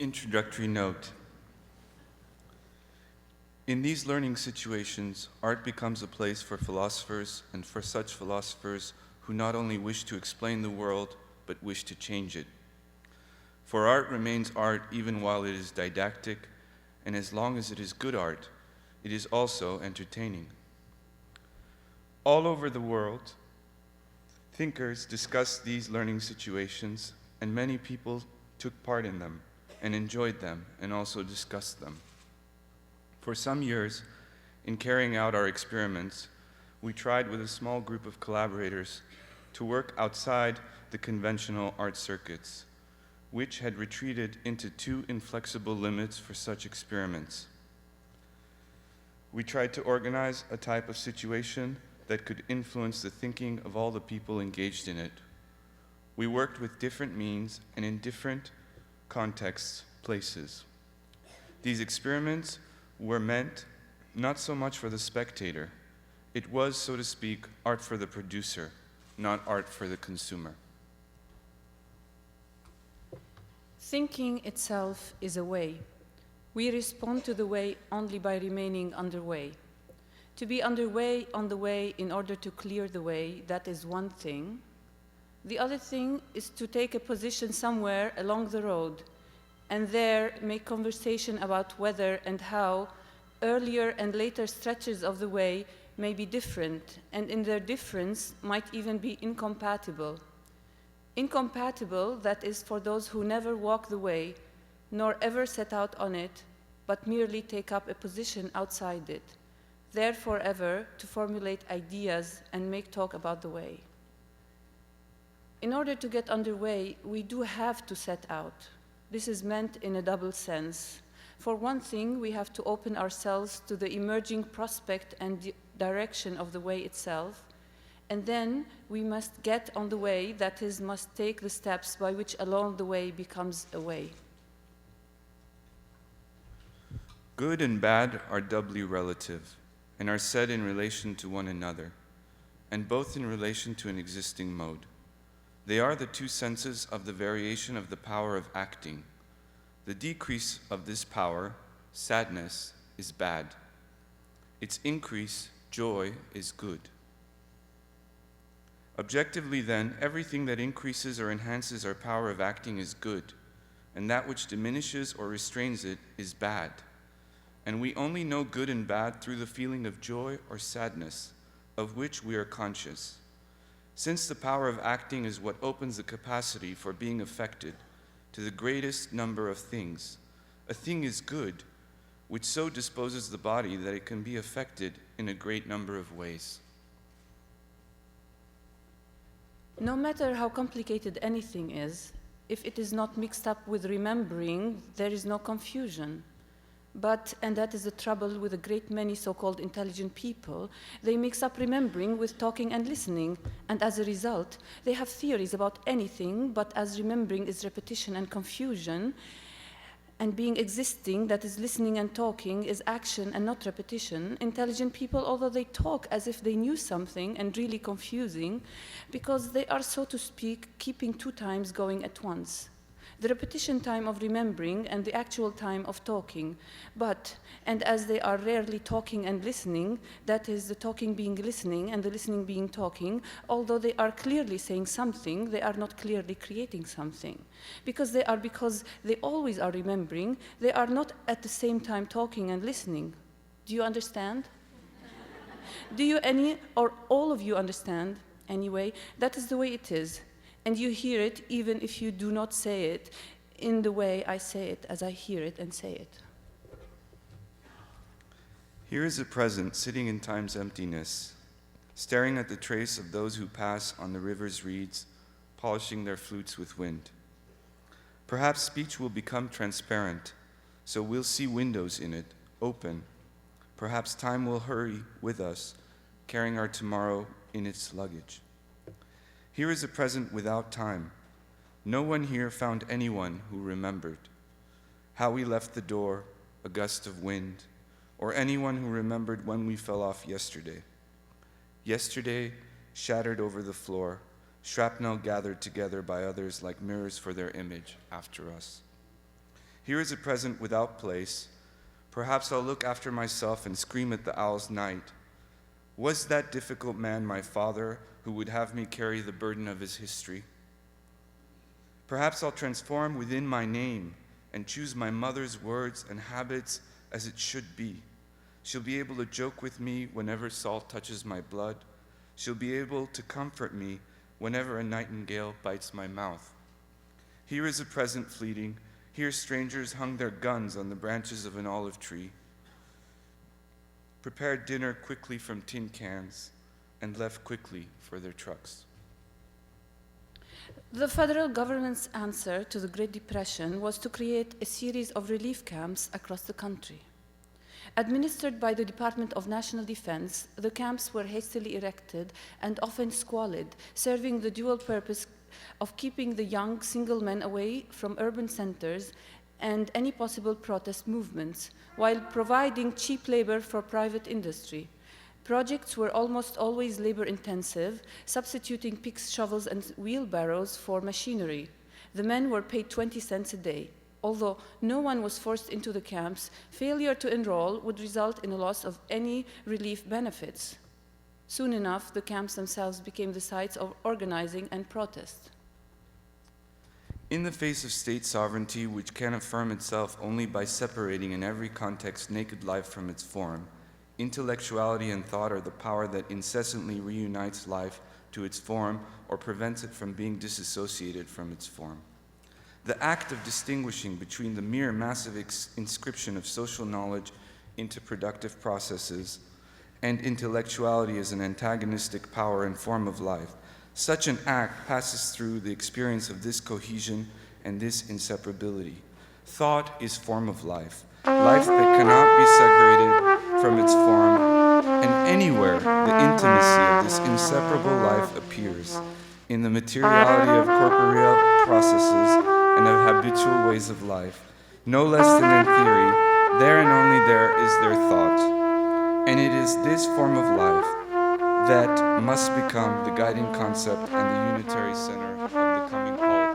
Introductory note. In these learning situations, art becomes a place for philosophers and for such philosophers who not only wish to explain the world, but wish to change it. For art remains art even while it is didactic, and as long as it is good art, it is also entertaining. All over the world, thinkers discussed these learning situations, and many people took part in them and enjoyed them and also discussed them. For some years, in carrying out our experiments, we tried with a small group of collaborators to work outside the conventional art circuits, which had retreated into two inflexible limits for such experiments. We tried to organize a type of situation that could influence the thinking of all the people engaged in it. We worked with different means and in different contexts, places. These experiments were meant not so much for the spectator. It was, so to speak, art for the producer, not art for the consumer. Thinking itself is a way. We respond to the way only by remaining underway. To be underway on the way in order to clear the way, that is one thing. The other thing is to take a position somewhere along the road and there make conversation about whether and how earlier and later stretches of the way may be different, and in their difference might even be incompatible. Incompatible, that is, for those who never walk the way, nor ever set out on it, but merely take up a position outside it, there forever to formulate ideas and make talk about the way. In order to get underway, we do have to set out. This is meant in a double sense. For one thing, we have to open ourselves to the emerging prospect and direction of the way itself, and then we must get on the way, that is, must take the steps by which along the way becomes a way. Good and bad are doubly relative and are said in relation to one another, and both in relation to an existing mode. They are the two senses of the variation of the power of acting. The decrease of this power, sadness, is bad. Its increase, joy, is good. Objectively, then, everything that increases or enhances our power of acting is good, and that which diminishes or restrains it is bad. And we only know good and bad through the feeling of joy or sadness, of which we are conscious. Since the power of acting is what opens the capacity for being affected to the greatest number of things, a thing is good, which so disposes the body that it can be affected in a great number of ways. No matter how complicated anything is, if it is not mixed up with remembering, there is no confusion. But, and that is the trouble with a great many so-called intelligent people, they mix up remembering with talking and listening, and as a result, they have theories about anything, but as remembering is repetition and confusion, and being existing, that is listening and talking, is action and not repetition, intelligent people, although they talk as if they knew something and really confusing, because they are, so to speak, keeping two times going at once. The repetition time of remembering and the actual time of talking. But, and as they are rarely talking and listening, that is the talking being listening and the listening being talking, although they are clearly saying something, they are not clearly creating something. Because they always are remembering, they are not at the same time talking and listening. Do you understand? Do you any, or all of you understand, anyway? That is the way it is. And you hear it even if you do not say it in the way I say it, as I hear it and say it. Here is a present sitting in time's emptiness, staring at the trace of those who pass on the river's reeds, polishing their flutes with wind. Perhaps speech will become transparent, so we'll see windows in it, open. Perhaps time will hurry with us, carrying our tomorrow in its luggage. Here is a present without time. No one here found anyone who remembered how we left the door, a gust of wind, or anyone who remembered when we fell off yesterday. Yesterday, shattered over the floor, shrapnel gathered together by others like mirrors for their image after us. Here is a present without place. Perhaps I'll look after myself and scream at the owl's night. Was that difficult man my father who would have me carry the burden of his history? Perhaps I'll transform within my name and choose my mother's words and habits as it should be. She'll be able to joke with me whenever salt touches my blood. She'll be able to comfort me whenever a nightingale bites my mouth. Here is a present fleeting. Here strangers hung their guns on the branches of an olive tree, prepared dinner quickly from tin cans, and left quickly for their trucks. The federal government's answer to the Great Depression was to create a series of relief camps across the country. Administered by the Department of National Defense, the camps were hastily erected and often squalid, serving the dual purpose of keeping the young single men away from urban centers and any possible protest movements, while providing cheap labor for private industry. Projects were almost always labor-intensive, substituting picks, shovels, and wheelbarrows for machinery. The men were paid 20 cents a day. Although no one was forced into the camps, failure to enroll would result in a loss of any relief benefits. Soon enough, the camps themselves became the sites of organizing and protest. In the face of state sovereignty, which can affirm itself only by separating in every context naked life from its form, intellectuality and thought are the power that incessantly reunites life to its form or prevents it from being disassociated from its form. The act of distinguishing between the mere massive inscription of social knowledge into productive processes and intellectuality as an antagonistic power and form of life, such an act passes through the experience of this cohesion and this inseparability. Thought is form of life, life that cannot be segregated from its form, and anywhere the intimacy of this inseparable life appears, in the materiality of corporeal processes and of habitual ways of life. No less than in theory, there and only there is their thought. And it is this form of life that must become the guiding concept and the unitary center of the coming politics.